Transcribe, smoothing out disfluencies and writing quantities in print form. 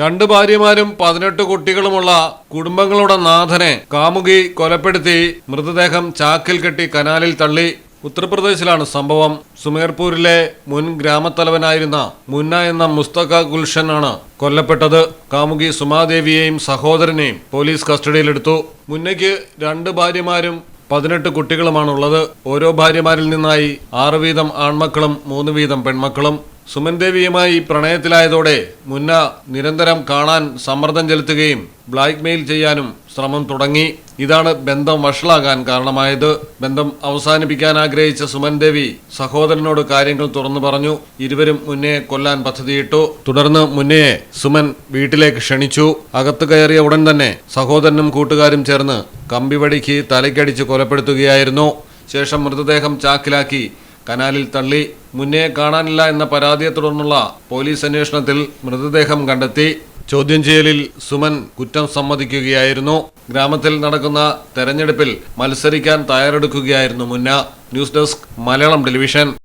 രണ്ട് ഭാര്യമാരും 18 കുട്ടികളുമുള്ള കുടുംബങ്ങളുടെ നാഥനെ കാമുകി കൊലപ്പെടുത്തി മൃതദേഹം ചാക്കിൽ കെട്ടി കനാലിൽ തള്ളി. ഉത്തർപ്രദേശിലാണ് സംഭവം. സുമേർപൂരിലെ മുൻ ഗ്രാമത്തലവനായിരുന്ന മുന്ന എന്ന മുസ്തഖ ഗുൽഷനാണ് കൊല്ലപ്പെട്ടത്. കാമുകി സുമാദേവിയെയും സഹോദരനെയും പോലീസ് കസ്റ്റഡിയിലെടുത്തു. മുന്നയ്ക്ക് 2 ഭാര്യമാരും 18 കുട്ടികളുമാണുള്ളത്. ഓരോ ഭാര്യമാരിൽ നിന്നായി 6 വീതം ആൺമക്കളും 3 വീതം പെൺമക്കളും. സുമൻ ദേവിയുമായി പ്രണയത്തിലായതോടെ മുന്ന നിരന്തരം കാണാൻ സമ്മർദ്ദം ചെലുത്തുകയും ബ്ലാക്ക് മെയിൽ ചെയ്യാനും ശ്രമം തുടങ്ങി. ഇതാണ് ബന്ധം വഷളാകാൻ കാരണമായത്. ബന്ധം അവസാനിപ്പിക്കാൻ ആഗ്രഹിച്ച സുമൻ ദേവി സഹോദരനോട് കാര്യങ്ങൾ തുറന്നു പറഞ്ഞു. ഇരുവരും മുന്നയെ കൊല്ലാൻ പദ്ധതിയിട്ടു. തുടർന്ന് മുന്നയെ സുമൻ വീട്ടിലേക്ക് ക്ഷണിച്ചു. അകത്ത് കയറിയ ഉടൻ തന്നെ സഹോദരനും കൂട്ടുകാരും ചേർന്ന് കമ്പിവടിക്ക് തലയ്ക്കടിച്ച് കൊലപ്പെടുത്തുകയായിരുന്നു. ശേഷം മൃതദേഹം ചാക്കിലാക്കി കനാലിൽ തള്ളി. മുന്നയെ കാണാനില്ല എന്ന പരാതിയെ തുടർന്നുള്ള പോലീസ് അന്വേഷണത്തിൽ മൃതദേഹം കണ്ടെത്തി. ചോദ്യം ചെയ്യലിൽ സുമൻ കുറ്റം സമ്മതിക്കുകയായിരുന്നു. ഗ്രാമത്തിൽ നടക്കുന്ന തെരഞ്ഞെടുപ്പിൽ മത്സരിക്കാൻ തയ്യാറെടുക്കുകയായിരുന്നു മുന്ന. News desk Malayalam television.